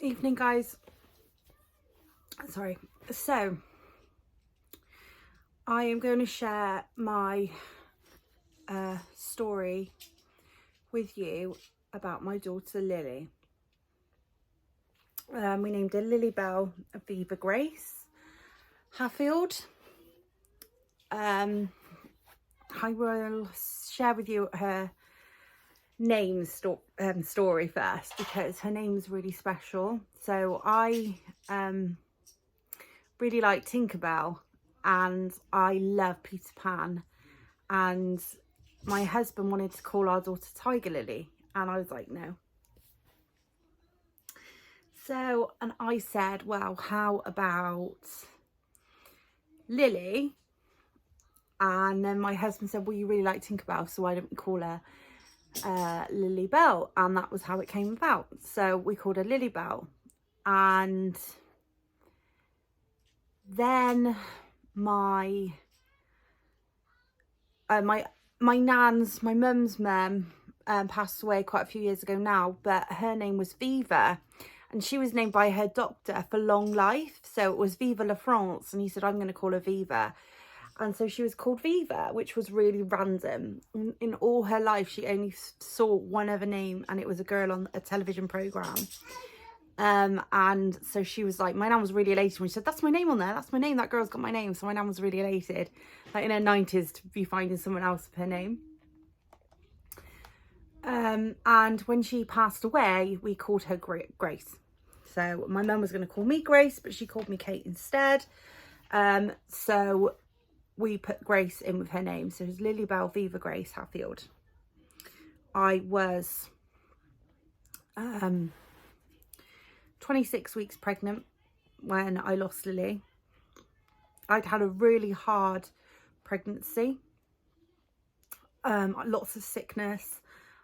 Evening, guys. Sorry. So I am going to share my story with you about my daughter Lily. We named her Lily Bell Viva Grace Hatfield. I will share with you her name story first, because her name is really special. So I really like Tinkerbell and I love Peter Pan, and my husband wanted to call our daughter Tiger Lily and I was like, no. So, and I said, well, how about Lily? And then my husband said, well, you really like Tinkerbell, so why don't we call her Lily Bell? And that was how it came about. So we called her Lily Bell. And then my mum's mum passed away quite a few years ago now, but her name was Viva, and she was named by her doctor for long life, so it was Viva la France, and he said, I'm going to call her Viva. And so she was called Viva, which was really random. In all her life, she only saw one other name, and it was a girl on a television programme. And so she was like, my nan was really elated when she said, that's my name on there, that's my name, that girl's got my name. So my nan was really elated, like in her 90s, to be finding someone else with her name. And when she passed away, we called her Grace. So my mum was going to call me Grace, but she called me Kate instead. So we put Grace in with her name. So it was Lily Bell Viva Grace Hatfield. I was 26 weeks pregnant when I lost Lily. I'd had a really hard pregnancy. Lots of sickness,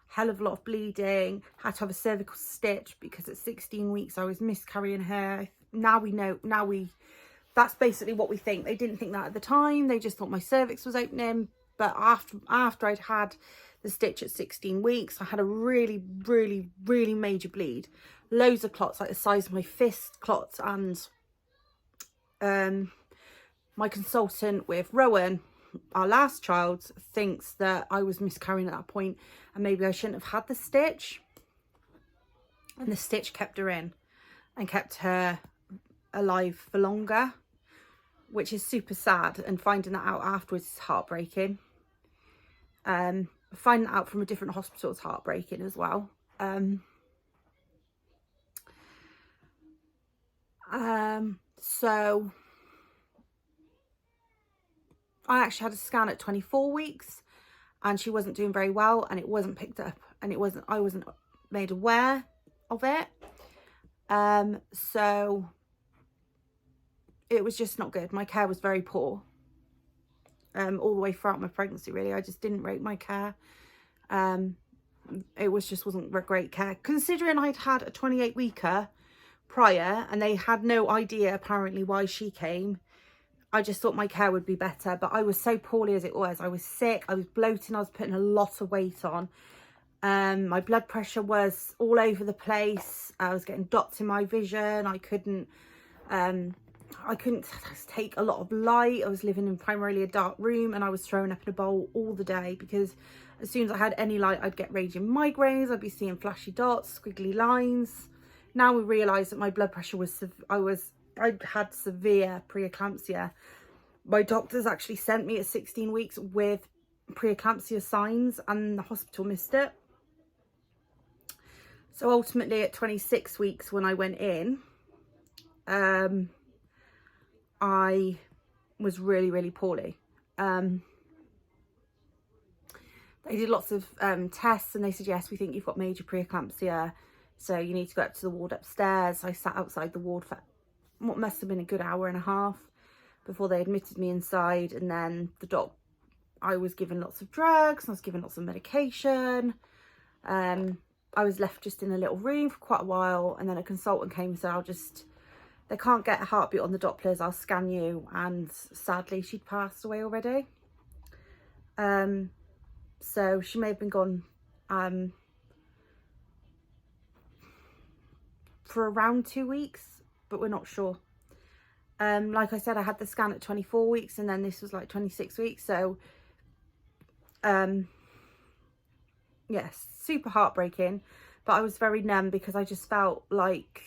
hell of a lot of bleeding, had to have a cervical stitch because at 16 weeks I was miscarrying her. Now we know, that's basically what we think. They didn't think that at the time. They just thought my cervix was opening. But after I'd had the stitch at 16 weeks, I had a really, really, really major bleed. Loads of clots, like the size of my fist clots. And my consultant with Rowan, our last child, thinks that I was miscarrying at that point and maybe I shouldn't have had the stitch. And the stitch kept her in and kept her alive for longer, which is super sad, and finding that out afterwards is heartbreaking. Finding that out from a different hospital is heartbreaking as well. So I actually had a scan at 24 weeks and she wasn't doing very well, and it wasn't picked up, and I wasn't made aware of it. So it was just not good. My care was very poor. All the way throughout my pregnancy, really. I just didn't rate my care. It wasn't great care, considering I'd had a 28-weeker prior and they had no idea apparently why she came. I just thought my care would be better, but I was so poorly as it was. I was sick, I was bloating, I was putting a lot of weight on. My blood pressure was all over the place. I was getting dots in my vision. I couldn't take a lot of light. I was living in primarily a dark room, and I was throwing up in a bowl all the day, because as soon as I had any light, I'd get raging migraines. I'd be seeing flashy dots, squiggly lines. Now we realise that my blood pressure was, I had severe preeclampsia. My doctors actually sent me at 16 weeks with preeclampsia signs, and the hospital missed it. So ultimately at 26 weeks when I went in, I was really, really poorly. They did lots of tests, and they said, yes, we think you've got major preeclampsia, so you need to go up to the ward upstairs. I sat outside the ward for what must have been a good hour and a half before they admitted me inside. And then I was given lots of drugs, I was given lots of medication. I was left just in a little room for quite a while, and then a consultant came and said, they can't get a heartbeat on the Dopplers, I'll scan you. And sadly, she'd passed away already. So she may have been gone for around 2 weeks, but we're not sure. Like I said, I had the scan at 24 weeks and then this was like 26 weeks. So, yes, super heartbreaking. But I was very numb because I just felt like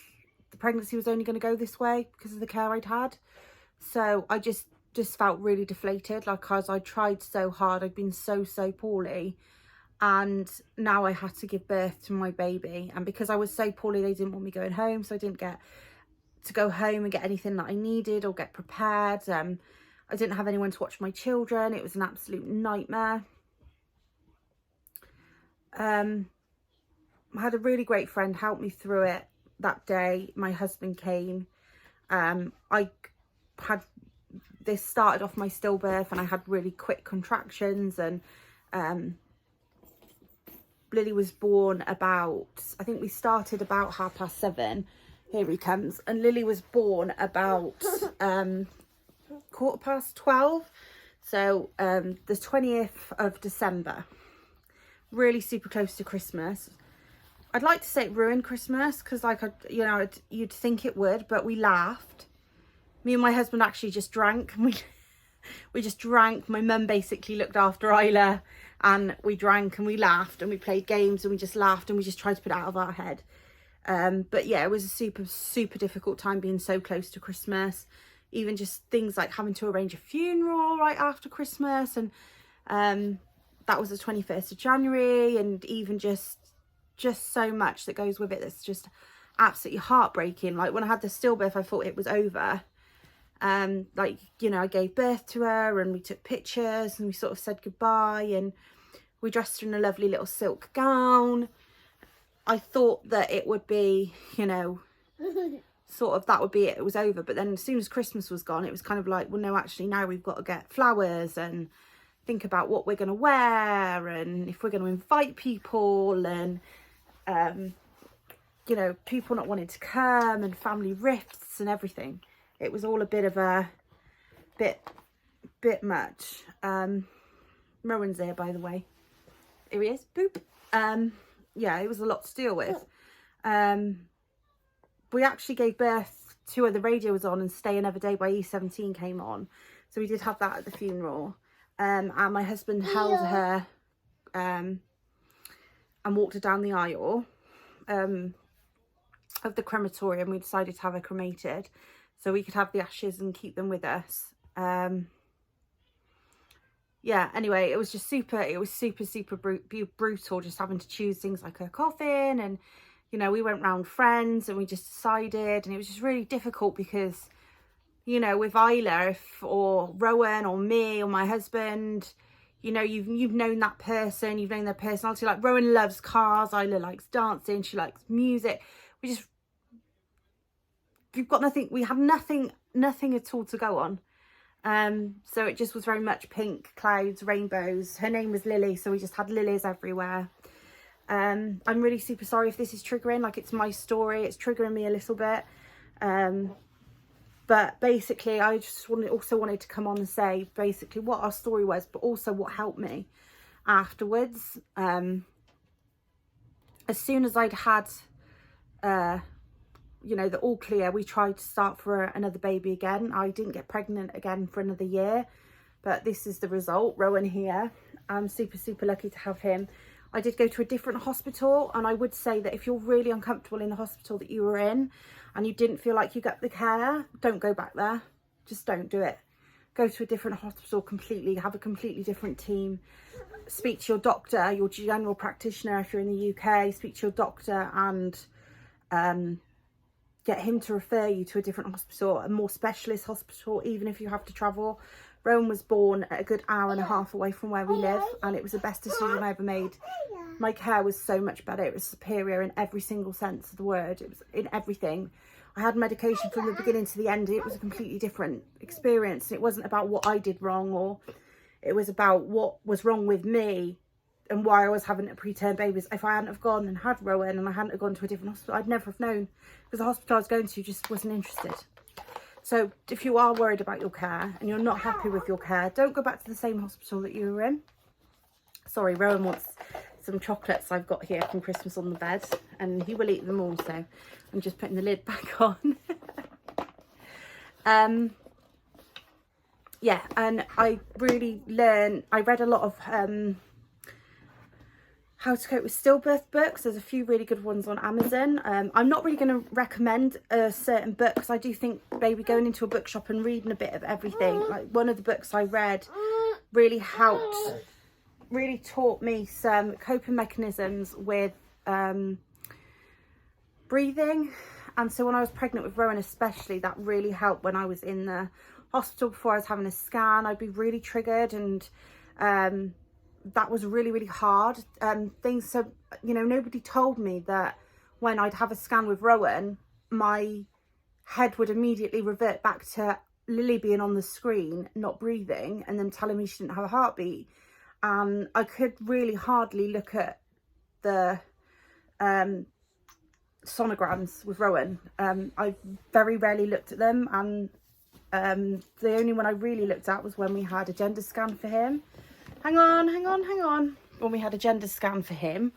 the pregnancy was only going to go this way because of the care I'd had. So I just felt really deflated, like, because I tried so hard. I'd been so poorly. And now I had to give birth to my baby. And because I was so poorly, they didn't want me going home. So I didn't get to go home and get anything that I needed or get prepared. I didn't have anyone to watch my children. It was an absolute nightmare. I had a really great friend help me through it that day. My husband came. This started off my stillbirth and I had really quick contractions, and Lily was born about, I think we started about 7:30. Here he comes. And Lily was born about 12:15. So the 20th of December. Really super close to Christmas. I'd like to say it ruined Christmas because, like, you'd think it would, but we laughed. Me and my husband actually just drank. We just drank. My mum basically looked after Isla, and we drank and we laughed and we played games and we just laughed and we just tried to put it out of our head. But yeah, it was a super difficult time being so close to Christmas. Even just things like having to arrange a funeral right after Christmas, and that was the 21st of January, and even just so much that goes with it that's just absolutely heartbreaking. Like, when I had the stillbirth, I thought it was over. Like, you know, I gave birth to her and we took pictures and we sort of said goodbye, and we dressed her in a lovely little silk gown. I thought that it would be, you know, sort of that would be it. It was over. But then as soon as Christmas was gone, it was kind of like, well, no, actually now we've got to get flowers and think about what we're going to wear and if we're going to invite people, and, you know, people not wanting to come and family rifts and everything. It was all a bit of a bit much. Rowan's here, by the way. Here he is. Boop. Yeah, it was a lot to deal with. We actually gave birth to her. The radio was on, and Stay Another Day by E17 came on. So we did have that at the funeral. And my husband held her and walked her down the aisle of the crematorium. We decided to have her cremated so we could have the ashes and keep them with us. Yeah, anyway, it was just super brutal, just having to choose things like her coffin. And, you know, we went round friends and we just decided, and it was just really difficult because, you know, with Isla, or Rowan or me or my husband, you know, you've known that person, you've known their personality. Like, Rowan loves cars, Isla likes dancing, she likes music. We've got nothing, we have nothing at all to go on. So it just was very much pink clouds, rainbows. Her name was Lily, so we just had lilies everywhere. I'm really super sorry if this is triggering. Like, it's my story, it's triggering me a little bit. But basically, I just also wanted to come on and say basically what our story was, but also what helped me afterwards. As soon as I'd had, you know, the all clear, we tried to start for another baby again. I didn't get pregnant again for another year, but this is the result. Rowan here. I'm super lucky to have him. I did go to a different hospital, and I would say that if you're really uncomfortable in the hospital that you were in and you didn't feel like you got the care, don't go back there. Just don't do it. Go to a different hospital completely, have a completely different team. Speak to your doctor, your general practitioner if you're in the UK. Speak to your doctor and get him to refer you to a different hospital, a more specialist hospital, even if you have to travel. Rowan was born at a good hour and a half away from where we live, and it was the best decision I ever made. My care was so much better. It was superior in every single sense of the word. It was in everything. I had medication from the beginning to the end. It was a completely different experience. It wasn't about what I did wrong, or it was about what was wrong with me and why I was having a preterm babies. If I hadn't have gone and had Rowan and I hadn't have gone to a different hospital, I'd never have known, because the hospital I was going to just wasn't interested. So if you are worried about your care and you're not happy with your care, don't go back to the same hospital that you were in. Sorry, Rowan wants some chocolates I've got here from Christmas on the bed, and he will eat them all, so I'm just putting the lid back on. Yeah, and I really I read a lot of how to cope with stillbirth books. There's a few really good ones on Amazon. I'm not really going to recommend a certain book, because I do think maybe going into a bookshop and reading a bit of everything, like one of the books I read really helped, really taught me some coping mechanisms with breathing. And so when I was pregnant with Rowan especially, that really helped. When I was in the hospital before I was having a scan, I'd be really triggered, and that was really, really hard. So, you know, nobody told me that when I'd have a scan with Rowan, my head would immediately revert back to Lily being on the screen, not breathing, and then telling me she didn't have a heartbeat. And I could really hardly look at the sonograms with Rowan. I very rarely looked at them, and the only one I really looked at was when we had a gender scan for him. Hang on. When we had a gender scan for him,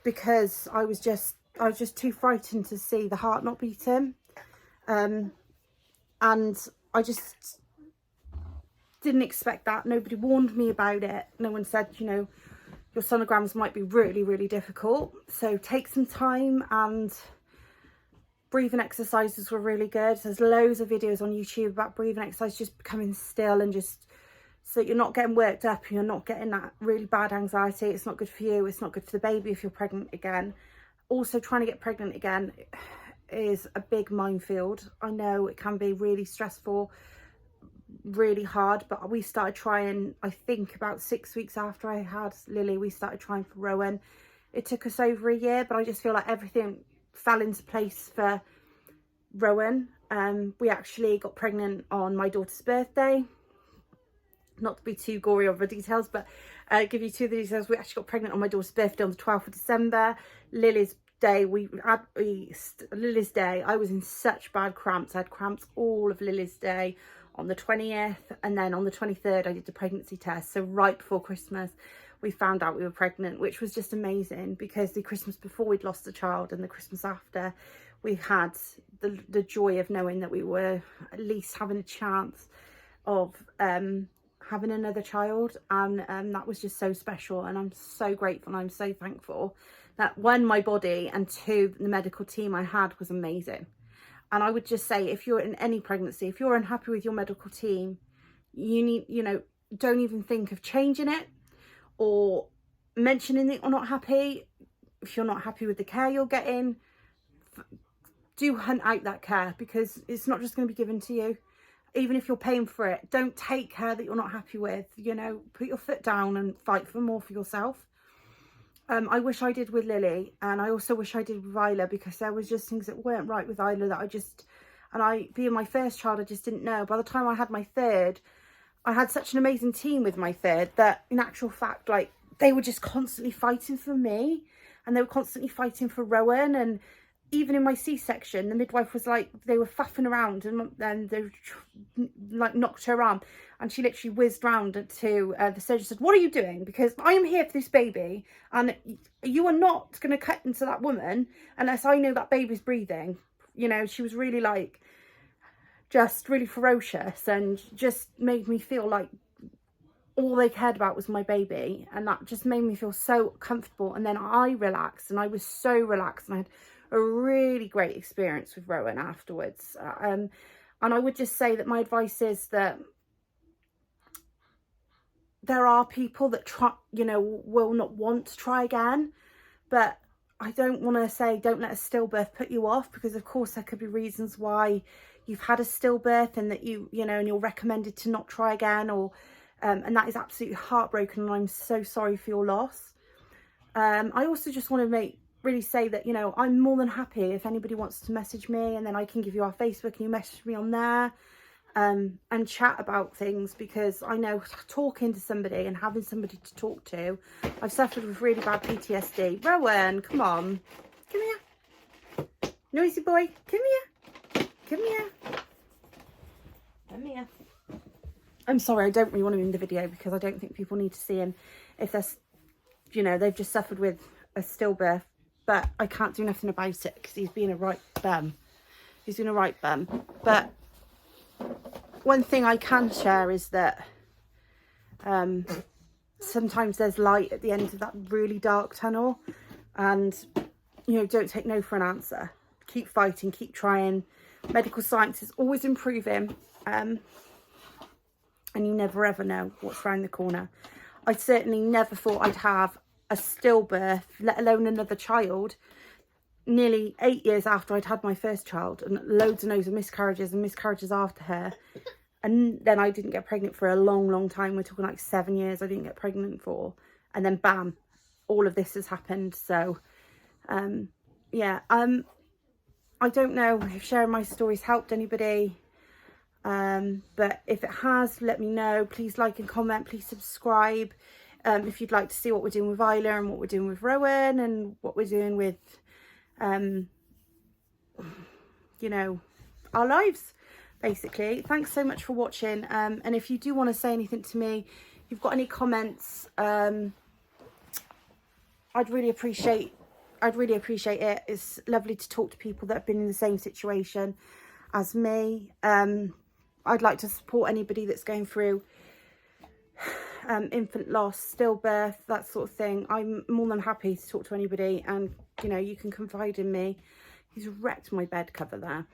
because I was just too frightened to see the heart not beating, and I just didn't expect that. Nobody warned me about it. No one said, you know, your sonograms might be really, really difficult, so take some time. And breathing exercises were really good. There's loads of videos on YouTube about breathing exercises, just becoming still, and just so that you're not getting worked up and you're not getting that really bad anxiety. It's not good for you. It's not good for the baby if you're pregnant again. Also, trying to get pregnant again is a big minefield. I know it can be really stressful, really hard, but we started trying, I think about 6 weeks after I had Lily, we started trying for Rowan. It took us over a year, but I just feel like everything fell into place for Rowan. We actually got pregnant on my daughter's birthday. Not to be too gory over the details, but give you two of the details. We actually got pregnant on my daughter's birthday on the 12th of December. Lily's day, Lily's day, I was in such bad cramps. I had cramps all of Lily's day on the 20th, and then on the 23rd I did the pregnancy test. So right before Christmas we found out we were pregnant, which was just amazing, because the Christmas before we'd lost the child, and the Christmas after we had the joy of knowing that we were at least having a chance of having another child. And that was just so special, and I'm so grateful, and I'm so thankful that one, my body, and two, the medical team I had was amazing. And I would just say, if you're in any pregnancy, if you're unhappy with your medical team, you know, don't even think of changing it or mentioning that you're not happy. If you're not happy with the care you're getting, do hunt out that care, because it's not just going to be given to you. Even if you're paying for it, don't take care that you're not happy with. You know, put your foot down and fight for more for yourself. I wish I did with Lily, and I also wish I did with Isla, because there was just things that weren't right with Isla that being my first child, I just didn't know. By the time I had my third, I had such an amazing team with my third that in actual fact, like, they were just constantly fighting for me, and they were constantly fighting for Rowan. And even in my C-section, the midwife was like, they were faffing around, and they like knocked her arm, and she literally whizzed round to the surgeon, said, "What are you doing? Because I am here for this baby, and you are not going to cut into that woman unless I know that baby's breathing." You know, she was really like, just really ferocious, and just made me feel like all they cared about was my baby. And that just made me feel so comfortable. And then I relaxed, and I was so relaxed, and I had a really great experience with Rowan afterwards. And I would just say that my advice is that there are people that will not want to try again, but I don't want to say don't let a stillbirth put you off, because of course there could be reasons why you've had a stillbirth and that you know, and you're recommended to not try again, or and that is absolutely heartbroken, and I'm so sorry for your loss. I also just want to really say that, you know, I'm more than happy if anybody wants to message me, and then I can give you our Facebook and you message me on there, and chat about things, because I know talking to somebody and having somebody to talk to, I've suffered with really bad PTSD. Rowan, come on, come here, noisy boy, come here, come here, come here. I'm sorry, I don't really want him in the video, because I don't think people need to see him if they're you know, they've just suffered with a stillbirth, but I can't do nothing about it because he's been a right bum. He's been a right bum. But one thing I can share is that sometimes there's light at the end of that really dark tunnel, and, you know, don't take no for an answer. Keep fighting, keep trying. Medical science is always improving, and you never ever know what's around the corner. I certainly never thought I'd have a stillbirth, let alone another child, nearly 8 years after I'd had my first child, and loads and loads of miscarriages and miscarriages after her. And then I didn't get pregnant for a long time. We're talking like 7 years I didn't get pregnant for. And then bam, all of this has happened. So, yeah, I don't know if sharing my stories helped anybody. But if it has, let me know. Please like and comment. Please subscribe. If you'd like to see what we're doing with Isla and what we're doing with Rowan and what we're doing with, you know, our lives. Basically, thanks so much for watching, and if you do want to say anything to me, if you've got any comments, I'd really appreciate it. It's lovely to talk to people that have been in the same situation as me. I'd like to support anybody that's going through infant loss, stillbirth, that sort of thing. I'm more than happy to talk to anybody, and you know, you can confide in me. He's wrecked my bed cover there.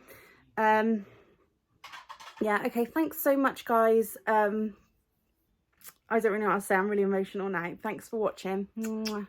Yeah, okay, thanks so much, guys. I don't really know what to say. I'm really emotional now. Thanks for watching. Mwah.